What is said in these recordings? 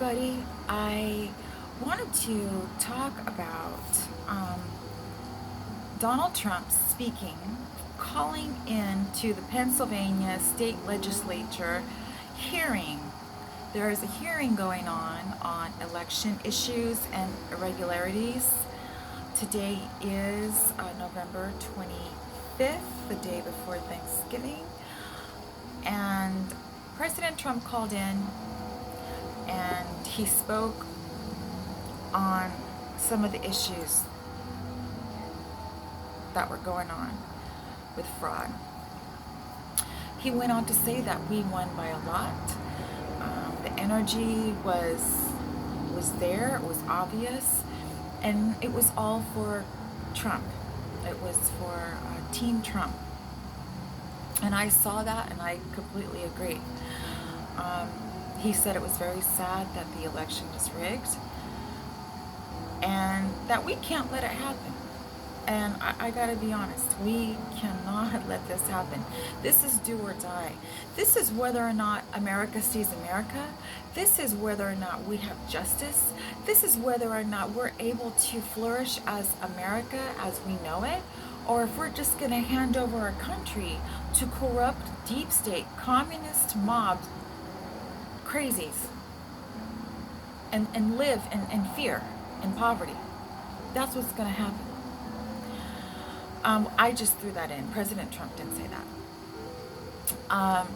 everybody. I wanted to talk about um, Donald Trump speaking, calling in to the Pennsylvania state legislature hearing. There is a hearing going on election issues and irregularities. Today is November 25th, the day before Thanksgiving, and President Trump called in and he spoke on some of the issues that were going on with fraud. He went on to say that we won by a lot. The energy was there, it was obvious, and it was all for Trump. It was for Team Trump. And I saw that and I completely agree. Um, he said it was very sad that the election was rigged and that we can't let it happen. And I gotta be honest, we cannot let this happen. This is do or die. This is whether or not America stays America. This is whether or not we have justice. This is whether or not we're able to flourish as America as we know it, or if we're just gonna hand over our country to corrupt, deep state, communist mobs, crazies, and live in fear and poverty. That's what's gonna happen. I just threw that in. President Trump didn't say that.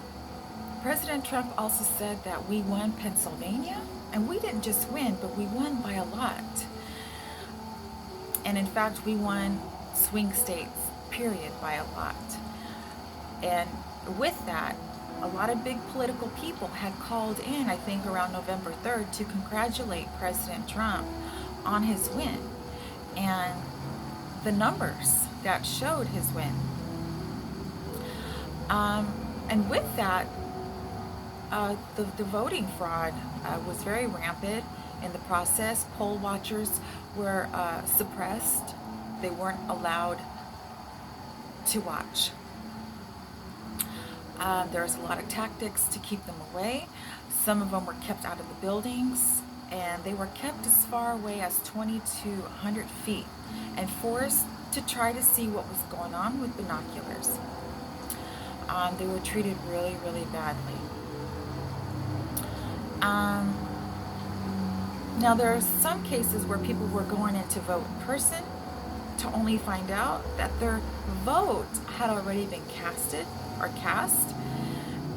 President Trump also said that we won Pennsylvania, and we didn't just win, but we won by a lot. And in fact, we won swing states, period, by a lot. And with that, a lot of big political people had called in, I think around November 3rd, to congratulate President Trump on his win. And the numbers that showed his win. And with that, the voting fraud was very rampant in the process. Poll watchers were suppressed. They weren't allowed to watch. There was a lot of tactics to keep them away. Some of them were kept out of the buildings, and they were kept as far away as 20 to 100 feet and forced to try to see what was going on with binoculars. They were treated really, really badly. Now there are some cases where people were going in to vote in person to only find out that their vote had already been cast,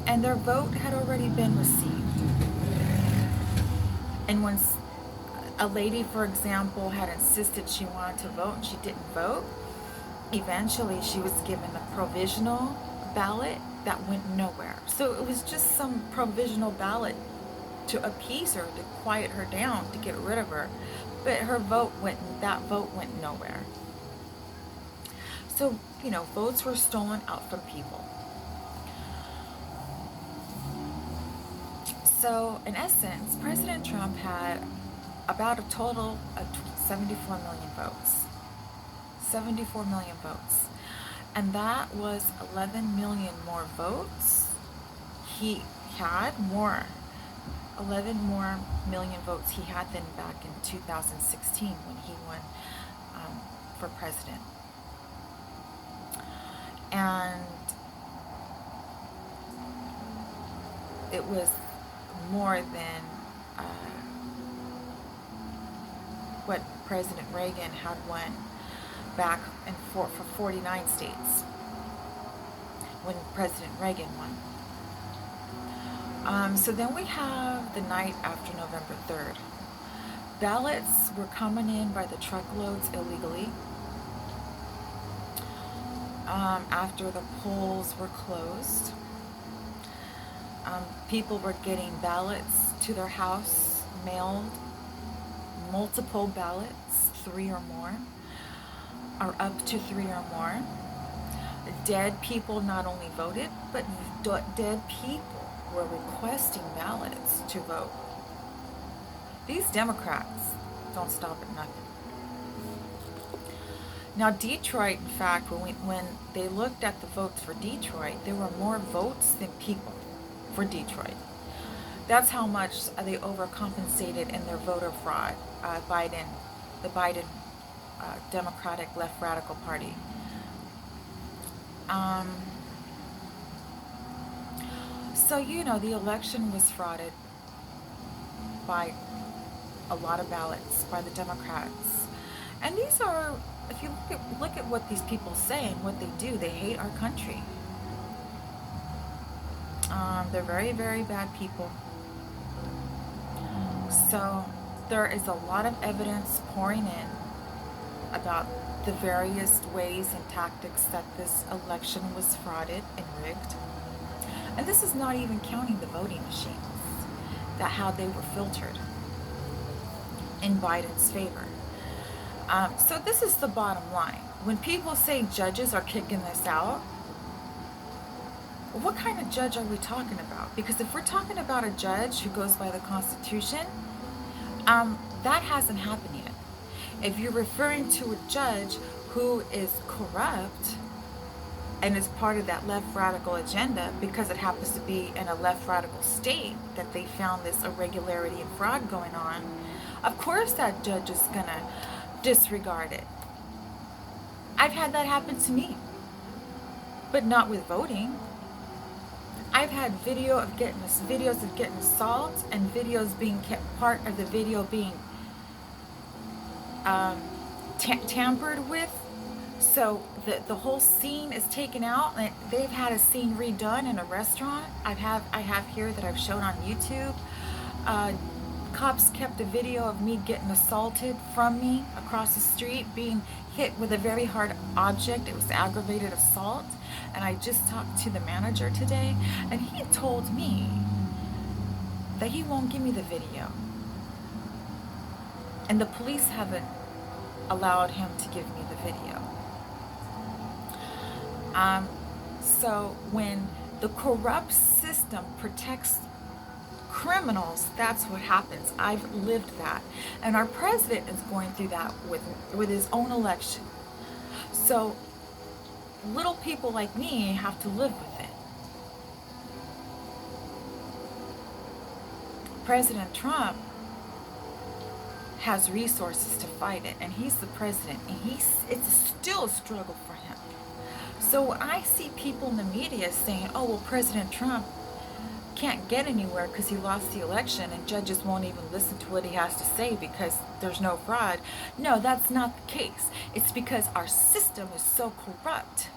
and their vote had already been received. And when a lady, for example, had insisted she wanted to vote and she didn't vote, eventually she was given a provisional ballot that went nowhere. So it was just some provisional ballot to appease her, to quiet her down, to get rid of her. But that vote went nowhere. So, votes were stolen out from people. So, in essence, President Trump had about a total of 74 million votes. 74 million votes. And that was 11 million more votes. He had more. 11 more million votes he had than back in 2016 when he won for president. And it was more than what President Reagan had won back for 49 states when President Reagan won. So then we have the night after November 3rd. Ballots were coming in by the truckloads illegally. After the polls were closed, people were getting ballots to their house, mailed, multiple ballots, 3 or more, or up to 3 or more. Dead people not only voted, but dead people were requesting ballots to vote. These Democrats don't stop at nothing. Now, Detroit, in fact, when they looked at the votes for Detroit, there were more votes than people for Detroit. That's how much they overcompensated in their voter fraud. The Biden Democratic Left Radical Party. Um, so, the election was frauded by a lot of ballots by the Democrats. And these are, if you look at what these people say and what they do, they hate our country. They're very, very bad people. So there is a lot of evidence pouring in about the various ways and tactics that this election was frauded and rigged. And this is not even counting the voting machines, that how they were filtered in Biden's favor. So this is the bottom line. When people say judges are kicking this out, what kind of judge are we talking about? Because if we're talking about a judge who goes by the Constitution, that hasn't happened yet. If you're referring to a judge who is corrupt and is part of that left radical agenda because it happens to be in a left radical state that they found this irregularity and fraud going on, of course that judge is going to disregard it. I've had that happen to me, but not with voting. I've had videos of getting assault and videos being kept, part of the video being tampered with. So the whole scene is taken out, and they've had a scene redone in a restaurant. I have here that I've shown on YouTube. Cops kept a video of me getting assaulted from me across the street, being hit with a very hard object. It was aggravated assault. And I just talked to the manager today, and he told me that he won't give me the video. And the police haven't allowed him to give me the video. So when the corrupt system protects criminals, that's what happens. I've lived that. And our president is going through that with his own election. So little people like me have to live with it. President Trump has resources to fight it, and he's the president, and it's still a struggle for him. So when I see people in the media saying, oh, well, President Trump can't get anywhere because he lost the election and judges won't even listen to what he has to say because there's no fraud. No, that's not the case. It's because our system is so corrupt.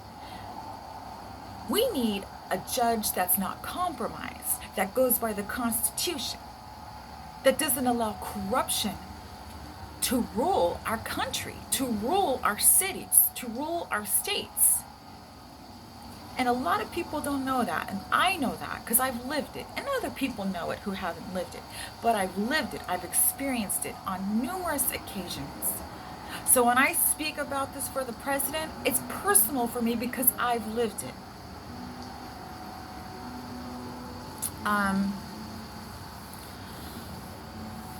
We need a judge that's not compromised, that goes by the Constitution, that doesn't allow corruption to rule our country, to rule our cities, to rule our states. And a lot of people don't know that, and I know that because I've lived it, and other people know it who haven't lived it. But I've lived it, I've experienced it on numerous occasions. So when I speak about this for the president, it's personal for me because I've lived it.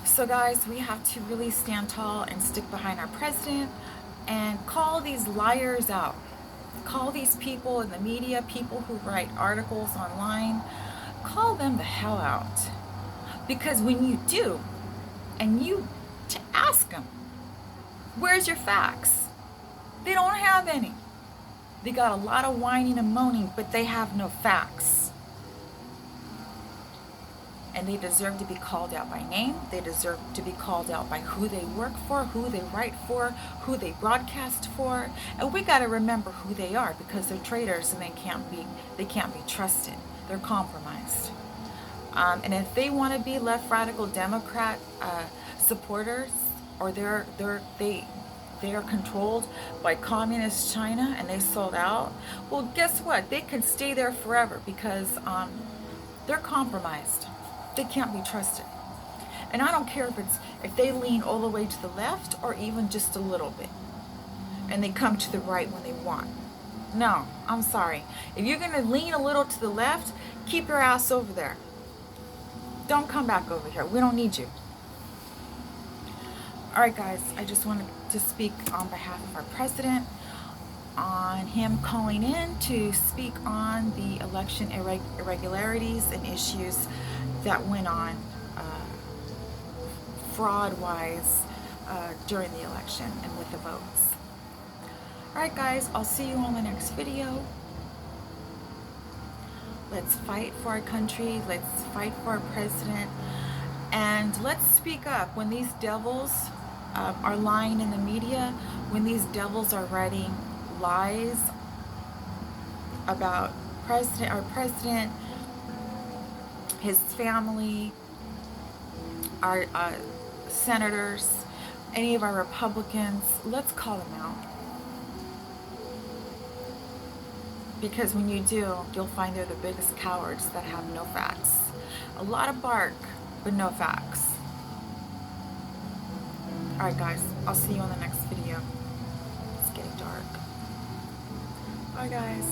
So guys, we have to really stand tall and stick behind our president and call these liars out. Call these people in the media, people who write articles online, call them the hell out. Because when you do, and you ask them, where's your facts? They don't have any. They got a lot of whining and moaning, but they have no facts. And they deserve to be called out by name. They deserve to be called out by who they work for, who they write for, who they broadcast for. And we got to remember who they are because they're traitors and they can't be trusted. They're compromised. And if they want to be left radical Democrat supporters, or they are controlled by communist China and they sold out, well, guess what? They can stay there forever because they're compromised. They can't be trusted. And I don't care if they lean all the way to the left or even just a little bit. And they come to the right when they want. No, I'm sorry. If you're going to lean a little to the left, keep your ass over there. Don't come back over here. We don't need you. All right, guys, I just wanted to speak on behalf of our president on him calling in to speak on the election irregularities and issues that went on fraud-wise during the election and with the votes. Alright guys, I'll see you on the next video. Let's fight for our country. Let's fight for our president. And let's speak up when these devils are lying in the media, when these devils are writing lies about our president, his family, our senators, any of our Republicans. Let's call them out. Because when you do, you'll find they're the biggest cowards that have no facts. A lot of bark, but no facts. Alright guys, I'll see you on the next video. It's getting dark. Bye guys.